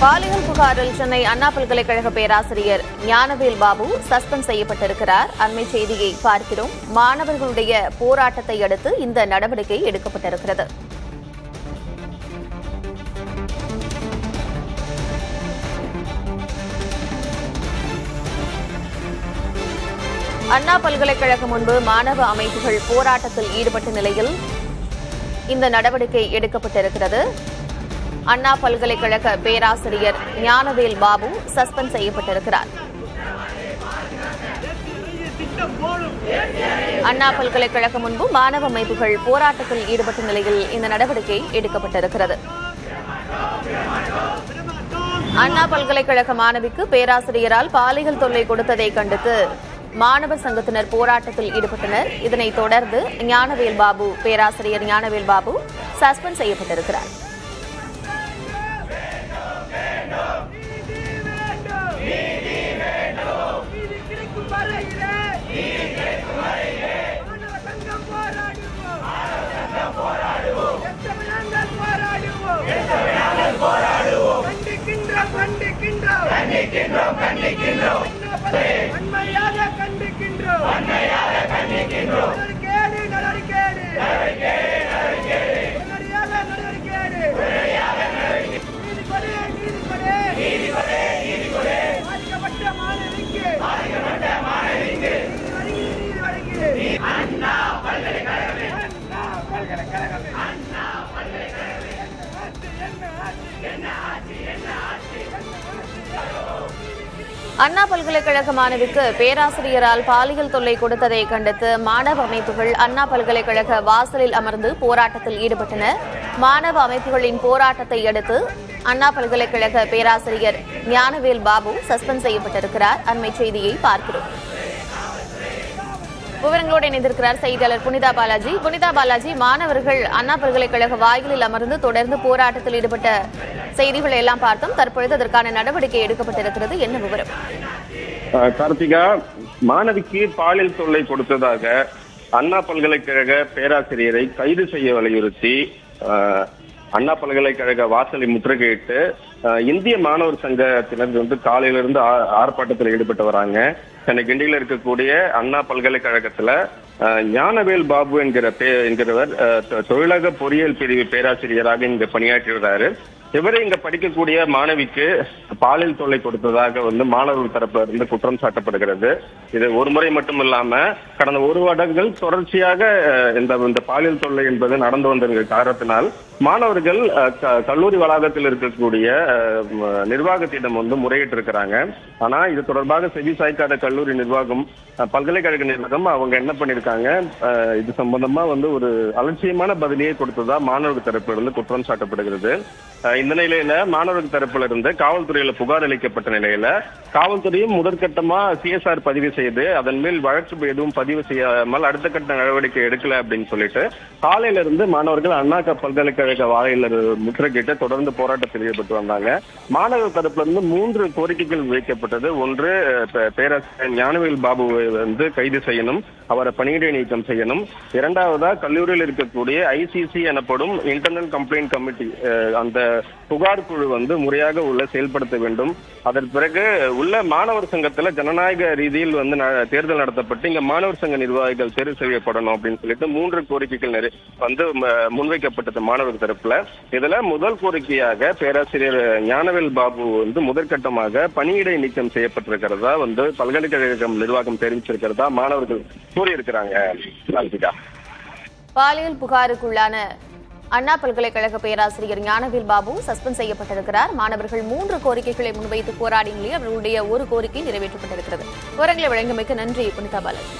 பாலியல் புகாரில் சென்னை அண்ணா பல்கலைக்கழக பேராசிரியர் ஞானவேல் பாபு சஸ்பெண்ட் செய்யப்பட்டிருக்கிறார். அண்மை செய்தியை பார்க்கிறோம். மாணவர்களுடைய போராட்டத்தை அடுத்து இந்த நடவடிக்கை எடுக்கப்பட்டிருக்கிறது. அண்ணா பல்கலைக்கழகம் முன்பு மாணவ அமைப்புகள் போராட்டத்தில் ஈடுபட்ட நிலையில் இந்த நடவடிக்கை எடுக்கப்பட்டிருக்கிறது. அண்ணா பல்கலைக்கழக பேராசிரியர் ஞானவேல் பாபு சஸ்பெண்ட் செய்யப்பட்டிருக்கிறார். அண்ணா பல்கலைக்கழகம் முன்பு மாணவ அமைப்புகள் போராட்டத்தில் ஈடுபட்ட நிலையில் இந்த நடவடிக்கை எடுக்கப்பட்டிருக்கிறது. அண்ணா பல்கலைக்கழக மாணவிக்கு பேராசிரியரால் பாலியல் தொல்லை கொடுத்ததை கண்டித்து மாணவர் சங்கத்தினர் போராட்டத்தில் ஈடுபட்டனர். இதனைத் தொடர்ந்து ஞானவேல் பாபு பேராசிரியர் ஞானவேல் பாபு சஸ்பெண்ட் செய்யப்பட்டிருக்கிறார். அண்ணா பல்கலைக்கழக மாணவிக்கு பேராசிரியரால் பாலியல் தொல்லை கொடுத்ததை கண்டித்து மாணவ அமைப்புகள் அண்ணா பல்கலைக்கழக வாசலில் அமர்ந்து போராட்டத்தில் ஈடுபட்டனர். மாணவ அமைப்புகளின் போராட்டத்தை அடுத்து அண்ணா பல்கலைக்கழக பேராசிரியர் ஞானவேல் பாபு சஸ்பெண்ட் செய்யப்பட்டிருக்கிறார். அண்மை செய்தியை பார்க்கிறோம். விவரங்களோடு இணைந்திருக்கிறார் செய்தியாளர் புனிதா பாலாஜி. புனிதா பாலாஜி, மாணவர்கள் அண்ணா பல்கலைக்கழக வாயிலில் அமர்ந்து தொடர்ந்து போராட்டத்தில் ஈடுபட்ட செய்திகளை எல்லாம் பார்த்தோம். தற்பொழுது அதற்கான நடவடிக்கை எடுக்கப்பட்டிருக்கிறது. என்ன விவரம்? கார்த்திகா, மாணவிக்கு பாலியல் தொல்லை கொடுத்ததாக அண்ணா பல்கலைக்கழக பேராசிரியரை கைது செய்ய வலியுறுத்தி அண்ணா பல்கலைக்கழக வாசலை முற்றுகையிட்டு இந்திய மாணவர் சங்கத்தினர் காலையிலிருந்து ஆர்ப்பாட்டத்தில் ஈடுபட்டு வராங்க. சென்னை கிண்டியில் இருக்கக்கூடிய அண்ணா பல்கலைக்கழகத்துல ஞானவேல் பாபு என்கிறவர் தொழிலக பொறியியல் பிரிவு பேராசிரியராக இங்க பணியாற்றி வர்றாரு. இவரை இங்க படிக்கக்கூடிய மாணவிக்கு பாலியல் தொல்லை கொடுத்ததாக மாணவர்கள் தரப்புல இருந்து குற்றம் சாட்டப்படுகிறது. இது ஒரு முறை மட்டும் இல்லாம கடந்த ஒரு வருடங்கள் தொடர்ச்சியாக இந்த பாலியல் தொல்லை என்பது நடந்து வந்த காரணத்தினால் மாணவர்கள் கல்லூரி வளாகத்தில் இருக்கக்கூடிய நிர்வாகத்திடம் முறையிட்டு இருக்கிறாங்க. ஆனா இது தொடர்பாக செவி சாய்க்காத கல்லூரி நிர்வாகம், பல்கலைக்கழக நிர்வாகம் அவங்க என்ன பண்ணிருக்காங்க, இது சம்பந்தமா ஒரு அலட்சியமான பதிலையே கொடுத்ததா மாணவர்கள் தரப்புல இருந்து குற்றம் சாட்டப்படுகிறது. இந்த நிலையில மாணவர்கள் தரப்புல இருந்து காவல்துறையில புகார் அளிக்கப்பட்ட நிலையில காவல்துறையும் முதற்கட்டமா CSR பதிவு செய்து அதன் மேல் வழக்கு எதுவும் பதிவு செய்யாமல் அடுத்த கட்ட நடவடிக்கை எடுக்கல அப்படின்னு சொல்லிட்டு காலையில இருந்து மாணவர்கள் அண்ணா பல்கலைக்கழக வாயில முற்றுகையிட்டு தொடர்ந்து போராட்டத்தில் ஈடுபட்டு வந்தாங்க. மாணவர் தரப்புல இருந்து 3 கோரிக்கைகள் வைக்கப்பட்டது. ஒன்று, பேராசிரியர் ஞானவேல் பாபுவை கைது செய்யணும், அவரை பணியிடை நீக்கம் செய்யணும். இரண்டாவதா, கல்லூரியில் இருக்கக்கூடிய ICC எனப்படும் இன்டர்னல் கம்ப்ளைண்ட் கமிட்டி, அந்த புகார் குழு முறையாக செயல்படுத்த வேண்டும். அதன் பிறகு உள்ள மாணவர் சங்கத்துல ஜனநாயக ரீதியில் தேர்தல் நடத்தப்பட்டு இங்க மாணவர் சங்க நிர்வாகிகள் தேர்வு செய்யப்படணும் அப்படின்னு சொல்லிட்டு 3 கோரிக்கைகள் முன்வைக்கப்பட்டது மாணவர் தரப்புல. இதுல முதல் கோரிக்கையாக பேராசிரியர் ஞானவேல் பாபு முதற்கட்டமாக பணியிடை நீக்கம் செய்யப்பட்டிருக்கிறதா பல்கலைக்கழகம் நிர்வாகம் தெரிவிச்சிருக்கிறதா மாணவர்கள் கூறியிருக்கிறாங்க. பாலியல் புகாருக்குள்ளான அண்ணா பல்கலைக்கழக பேராசிரியர் ஞானவேல் பாபு சஸ்பெண்ட் செய்யப்பட்டிருக்கிறார். மாணவர்கள் 3 கோரிக்கைகளை முன்வைத்து போராடிய நிலையில் அவர்களுடைய ஒரு கோரிக்கை நிறைவேற்றப்பட்டிருக்கிறது. விவரங்களை வழங்கியமைக்கு நன்றி புனிதா பாலாஜி.